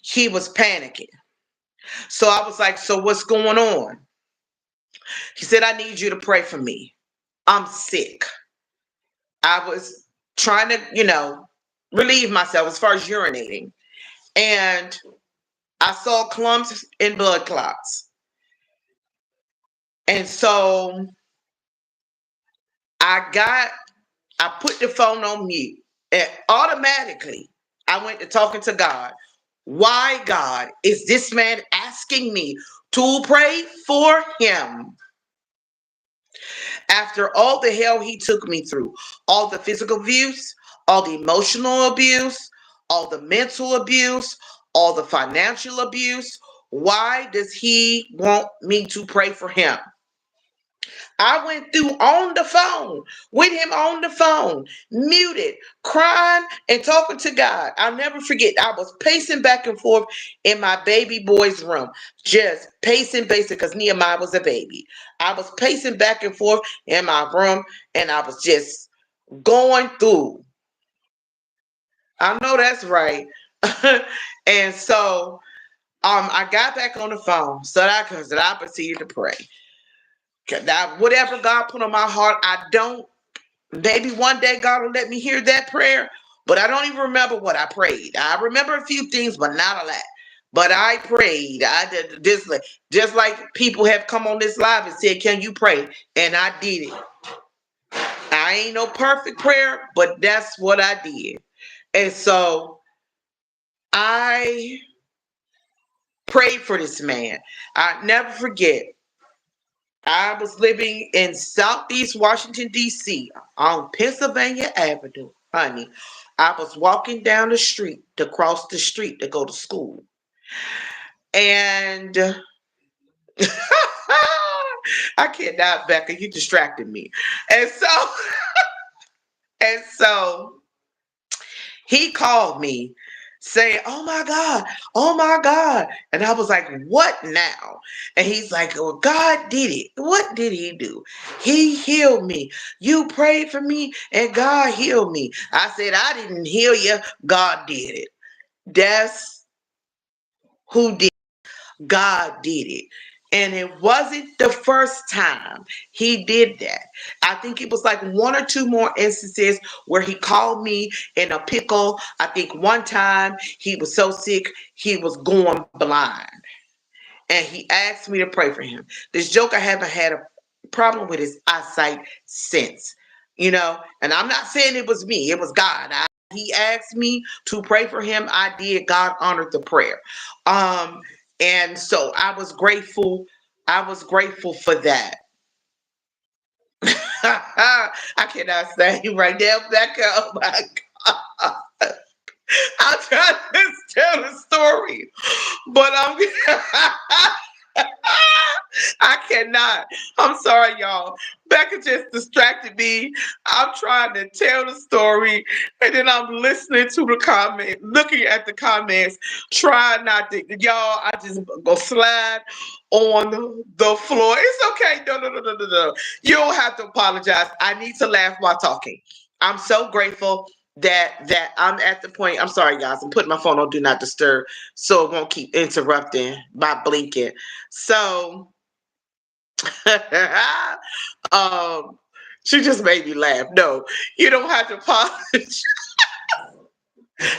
He was panicking. So I was like, so what's going on? He said, I need you to pray for me. I'm sick. I was trying to, relieve myself as far as urinating. And I saw clumps and blood clots. And so I put the phone on mute. And automatically, I went to talking to God. Why, God, is this man asking me to pray for him? After all the hell he took me through, all the physical abuse, all the emotional abuse, all the mental abuse, all the financial abuse, why does he want me to pray for him? I went through on the phone with him on the phone, muted, crying and talking to God. I'll never forget. I was pacing back and forth in my baby boy's room, just pacing basic because Nehemiah was a baby. I was pacing back and forth in my room and I was just going through. I know that's right. And so I got back on the phone so that I proceeded to pray. That whatever God put on my heart, I don't. Maybe one day God will let me hear that prayer, but I don't even remember what I prayed. I remember a few things, but not a lot. But I prayed. I did this, just like people have come on this live and said, "Can you pray?" And I did it. I ain't no perfect prayer, but that's what I did. And so I prayed for this man. I never forget. I was living in Southeast Washington, D.C. on Pennsylvania Avenue, honey. I was walking down the street to cross the street to go to school. And I cannot, Becca, you distracted me. And so, and so he called me saying, oh my God. And I was like, what now? And he's like, well, God did it. What did he do? He healed me. You prayed for me and God healed me. I said, I didn't heal you. God did it. That's who did. God did it. And it wasn't the first time he did that. I think it was like one or two more instances where he called me in a pickle. I think one time he was so sick, he was going blind. And he asked me to pray for him. This joker haven't had a problem with his eyesight since, and I'm not saying it was me, it was God. He asked me to pray for him. I did. God honored the prayer. Um, and so I was grateful. I was grateful for that. I cannot say right now, Becca. Oh my God. I'm trying to tell the story, but I cannot. I'm sorry, y'all. Becca just distracted me. I'm trying to tell the story, and then I'm listening to the comment, looking at the comments, trying not to. Y'all, I just go slide on the floor. It's okay. No. You don't have to apologize. I need to laugh while talking. I'm so grateful that I'm at the point. I'm sorry, guys. I'm putting my phone on do not disturb so it won't keep interrupting by blinking. So, um, she just made me laugh. No, you don't have to apologize.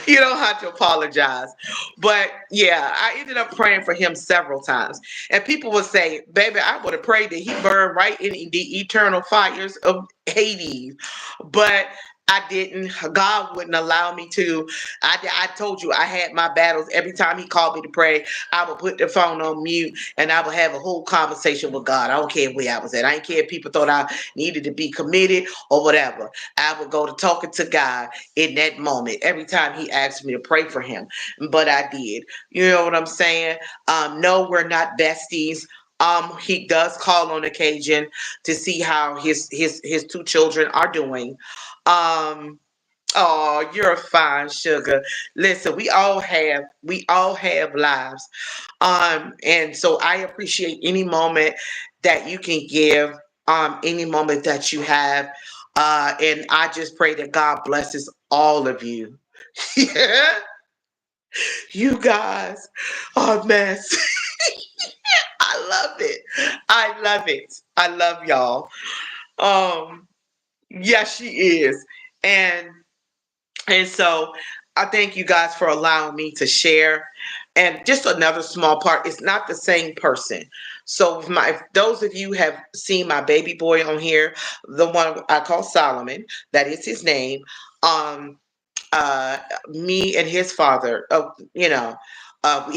You don't have to apologize. But yeah, I ended up praying for him several times. And people would say, baby, I would have prayed that he burned right in the eternal fires of Hades. But I didn't. God wouldn't allow me to. I told you I had my battles. Every time he called me to pray, I would put the phone on mute and I would have a whole conversation with God. I don't care where I was at. I didn't care if people thought I needed to be committed or whatever. I would go to talking to God in that moment every time he asked me to pray for him. But I did. You know what I'm saying? No, we're not besties. He does call on occasion to see how his two children are doing. um Oh, you're fine, sugar. Listen, we all have lives. And so I appreciate any moment that you can give, any moment that you have. And I just pray that God blesses all of you. Yeah, you guys are a mess. I love it. I love it. I love y'all. Um, yes, she is. And so I thank you guys for allowing me to share. And just another small part, it's not the same person. So if those of you have seen my baby boy on here, the one I call Solomon, that is his name. Um, uh, Me and his father, we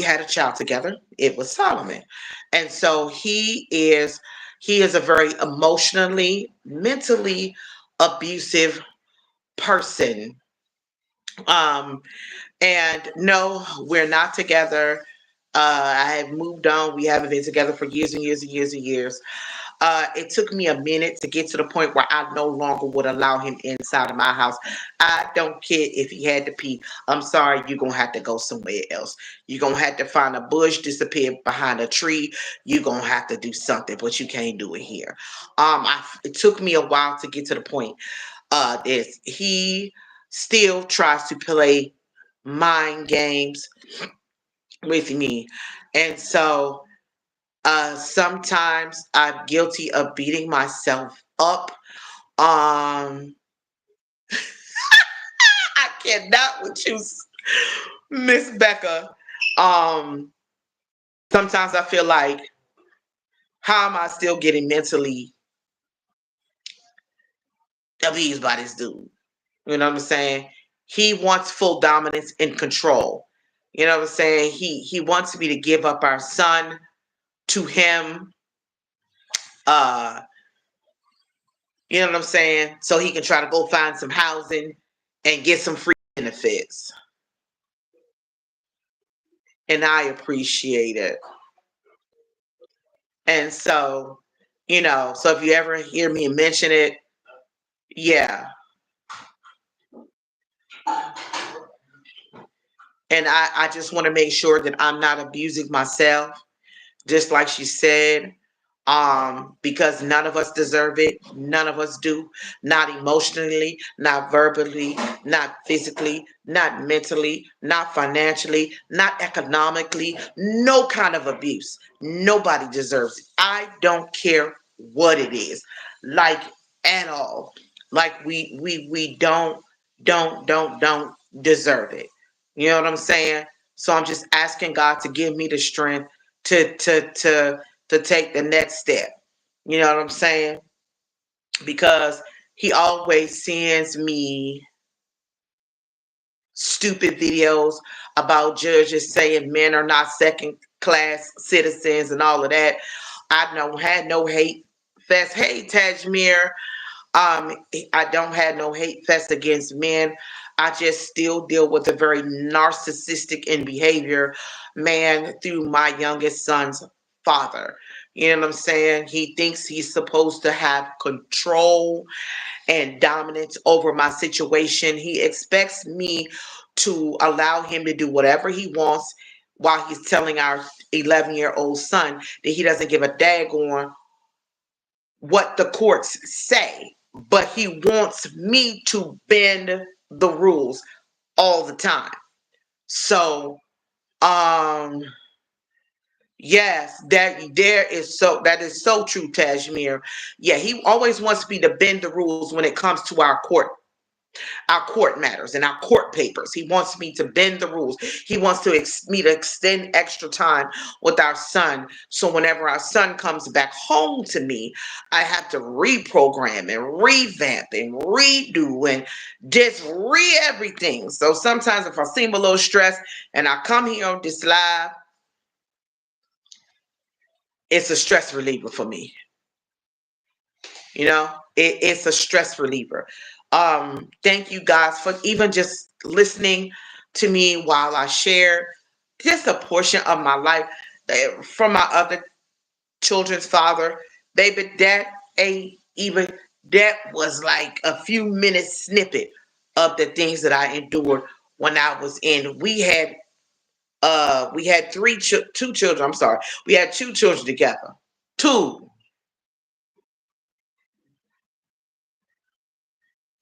had a child together. It was Solomon, and so he is a very emotionally, mentally abusive person. Um, and no, we're not together. I have moved on. We haven't been together for years and years and years and years. It took me a minute to get to the point where I no longer would allow him inside of my house. I don't care if he had to pee. I'm sorry, you're going to have to go somewhere else. You're going to have to find a bush, disappear behind a tree. You're going to have to do something, but you can't do it here. It took me a while to get to the point. Is he still tries to play mind games with me. And so sometimes I'm guilty of beating myself up. I cannot with you, Miss Becca. Um, Sometimes I feel like, how am I still getting mentally abused by this dude? You know what I'm saying? He wants full dominance and control. You know what I'm saying? He wants me to give up our son to him. Uh, you know what I'm saying? So he can try to go find some housing and get some free benefits. And I appreciate it. And so, so if you ever hear me mention it, yeah. And I just want to make sure that I'm not abusing myself, just like she said, because none of us deserve it. None of us do. Not emotionally, not verbally, not physically, not mentally, not financially, not economically. No kind of abuse. Nobody deserves it. I don't care what it is, like at all. Like we don't deserve it. You know what I'm saying? So I'm just asking God to give me the strength to take the next step. You know what I'm saying? Because he always sends me stupid videos about judges saying men are not second class citizens and all of that. I don't had no hate fest. Hey, Tajmir. I don't have no hate fest against men. I just still deal with a very narcissistic in behavior man through my youngest son's father. You know what I'm saying? He thinks he's supposed to have control and dominance over my situation. He expects me to allow him to do whatever he wants while he's telling our 11-year-old son that he doesn't give a daggone what the courts say, but he wants me to bend the rules all the time. So, um, yes, that is so true, Tajmir. Yeah, he always wants me to bend the rules when it comes to our court matters and our court papers. He wants me to bend the rules. He wants me to extend extra time with our son. So whenever our son comes back home to me, I have to reprogram and revamp and redo and just everything. So sometimes if I seem a little stressed and I come here on this live, it's a stress reliever for me. It's a stress reliever. Thank you guys for even just listening to me while I share just a portion of my life from my other children's father. Baby, that ain't even, that was like a few minutes snippet of the things that I endured when I was in. We had two children. I'm sorry. We had two children together. Two.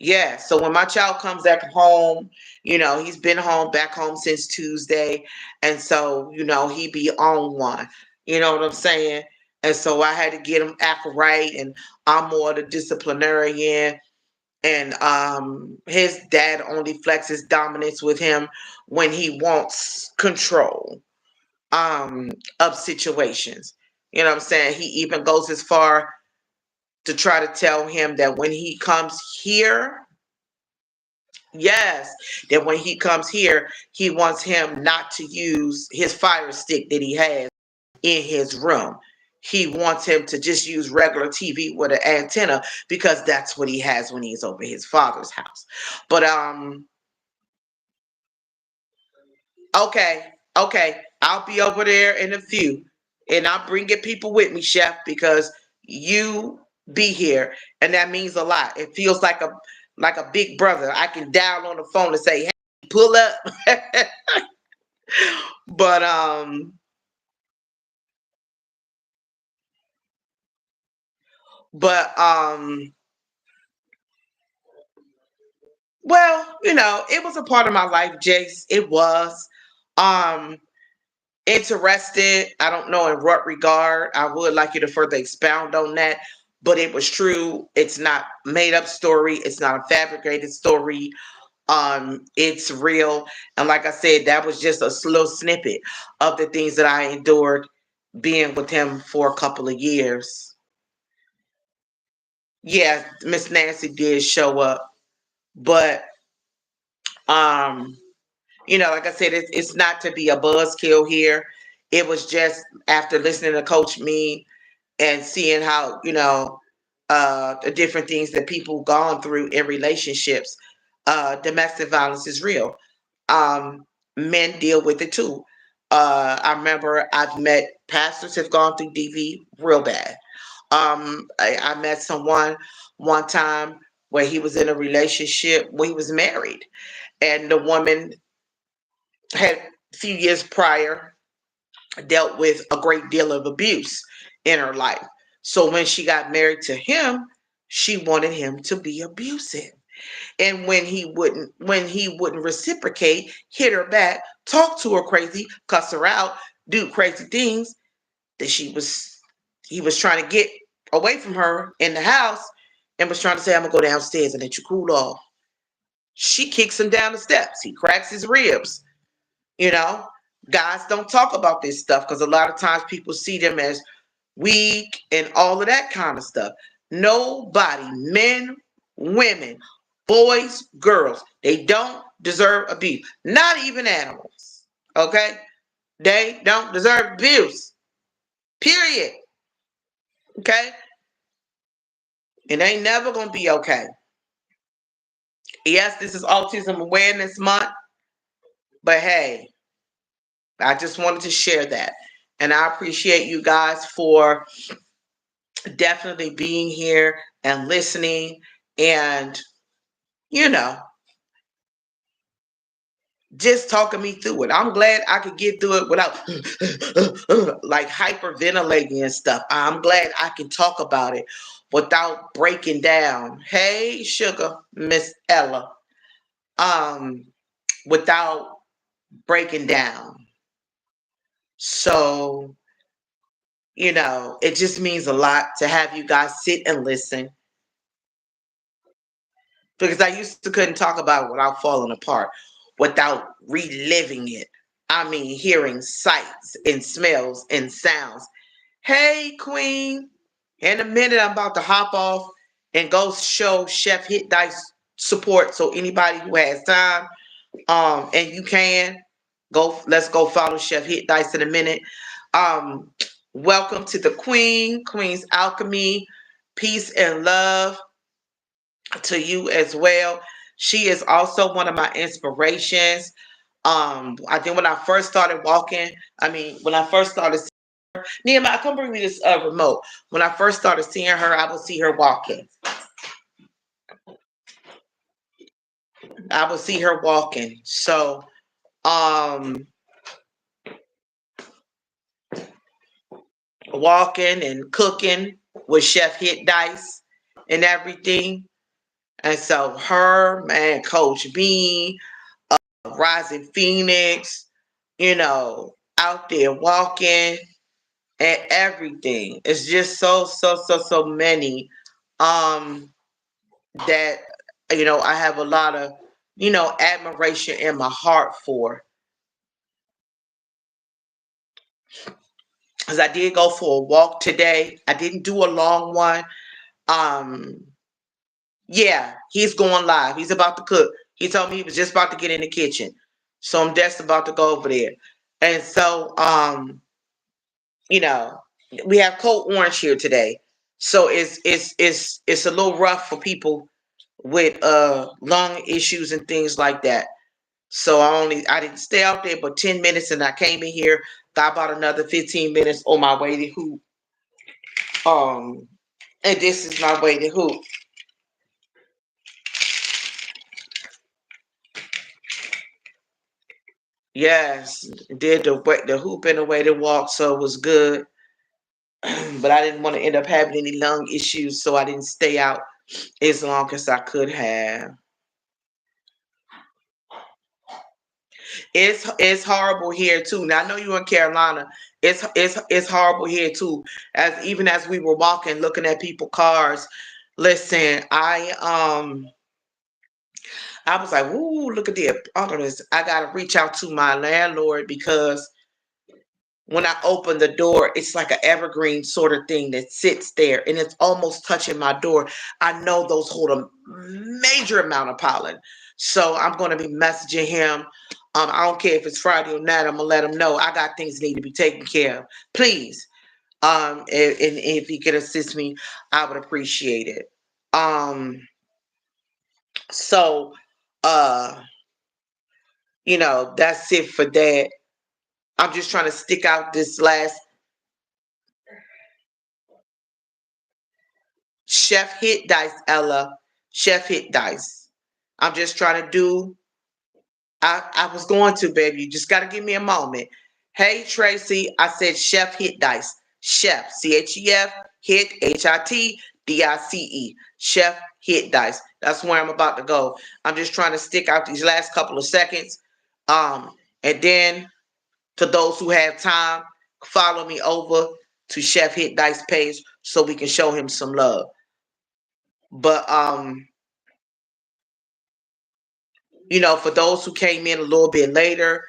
Yeah, so when my child comes back home, he's been back home since Tuesday, and so he be on one. You know what I'm saying? And so I had to get him act right, and I'm more the disciplinarian. And his dad only flexes dominance with him when he wants control of situations. You know what I'm saying? He even goes as far to try to tell him that when he comes here. Yes, that when he comes here, he wants him not to use his fire stick that he has in his room. He wants him to just use regular TV with an antenna because that's what he has when he's over his father's house. But okay, okay, I'll be over there in a few, and I'm bringing people with me, Chef, because
you be here, and that means a lot. It feels like a big brother. I can dial on the phone and say, "Hey, pull up." But but well, it was a part of my life, Jace. It was. Um, Interested. I don't know in what regard. I would like you to further expound on that. But it was true. It's not made up story. It's not a fabricated story. It's real. And like I said, that was just a little snippet of the things that I endured being with him for a couple of years. Yeah, Miss Nancy did show up, but um, like I said, it's not to be a buzzkill here. It was just after listening to Coach Me and seeing how the different things that people gone through in relationships. Domestic violence is real. um, Men deal with it too. I remember I've met pastors have gone through DV real bad. I met someone one time where he was in a relationship where he was married, and the woman had a few years prior dealt with a great deal of abuse in her life. So when she got married to him, she wanted him to be abusive. And when he wouldn't reciprocate, hit her back, talk to her crazy, cuss her out, do crazy things that he was trying to get away from her in the house, and was trying to say, "I'm gonna go downstairs and let you cool off." She kicks him down the steps. He cracks his ribs. You know, Guys don't talk about this stuff because a lot of times people see them as weak and all of that kind of stuff. Nobody, men, women, boys, girls, they don't deserve abuse. Not even animals. Okay? They don't deserve abuse. Period. Okay? It ain't never gonna be okay. Yes, this is Autism Awareness Month, but hey, I just wanted to share that. And I appreciate you guys for definitely being here and listening and, you know, just talking me through it. I'm glad I could get through it without like hyperventilating and stuff. I'm glad I can talk about it without breaking down. Hey, sugar, Miss Ella. Um, Without breaking down. So, it just means a lot to have you guys sit and listen because I used to couldn't talk about it without falling apart, without reliving it. I mean, hearing sights and smells and sounds. Hey, Queen. In a minute, I'm about to hop off and go show Chef Hit Dice support. So anybody who has time, and you can go, let's go follow Chef Hit Dice in a minute. Um, Welcome to the Queen's Alchemy. Peace and love to you as well. She is also one of my inspirations. I think when I first started walking, when I first started Nehemiah, come bring me this remote. When I first started seeing her, I would see her walking. I would see her walking. So, walking and cooking with Chef Hit Dice and everything. And so her, man, Coach Bean, Rising Phoenix, out there walking and everything. It's just so many that I have a lot of admiration in my heart for. Because I did go for a walk today. I didn't do a long one. Um, yeah, he's going live. He's about to cook. He told me he was just about to get in the kitchen. So I'm just about to go over there. And so you know, we have Code Orange here today. So it's a little rough for people with lung issues and things like that. So I didn't stay out there but 10 minutes, and I came in here, got about another 15 minutes on my way to hoop. Um, and this is my way to hoop. Yes, did the hoop and the way to walk, so it was good. But I didn't want to end up having any lung issues, so I didn't stay out as long as I could have. It's horrible here too. Now I know you're in Carolina. It's horrible here too. As even as we were walking, looking at people cars. Listen, I was like, "Ooh, look at the all of this." I gotta reach out to my landlord because when I open the door, it's like an evergreen sort of thing that sits there and it's almost touching my door. I know those hold a major amount of pollen. So I'm going to be messaging him. I don't care if it's Friday or not. I'm going to let him know I got things that need to be taken care of. Please. And if he could assist me, I would appreciate it. So, uh, that's it for that. I'm just trying to stick out this last Chef hit dice, Ella. Chef hit dice. I'm just trying to do. I was going to, baby. You just got to give me a moment. Hey, Tracy. I said Chef hit dice. Chef, CHEF, hit, HITDICE. Chef hit dice. That's where I'm about to go. I'm just trying to stick out these last couple of seconds. And then to those who have time, follow me over to Chef Hit Dice page so we can show him some love. But for those who came in a little bit later,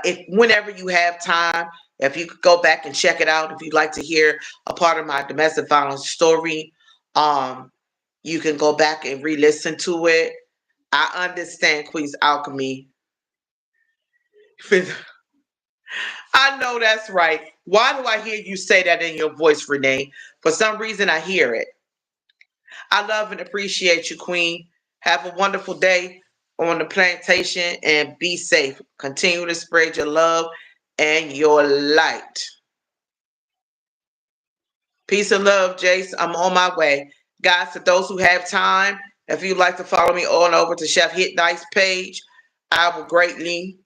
if whenever you have time, if you could go back and check it out, if you'd like to hear a part of my domestic violence story, you can go back and re-listen to it. I understand Queen's Alchemy. I know that's right. Why do I hear you say that in your voice, Renee? For some reason, I hear it. I love and appreciate you, Queen. Have a wonderful day on the plantation and be safe. Continue to spread your love and your light. Peace and love, Jace. I'm on my way. Guys, for those who have time, if you'd like to follow me on over to Chef Hit Dice page, I will greatly,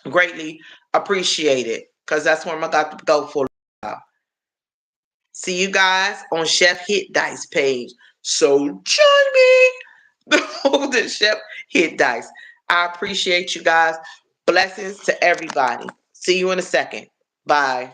greatly appreciate it because that's where I'm about to go for. See you guys on Chef Hit Dice page. So join me. The Chef Hit Dice. I appreciate you guys. Blessings to everybody. See you in a second. Bye.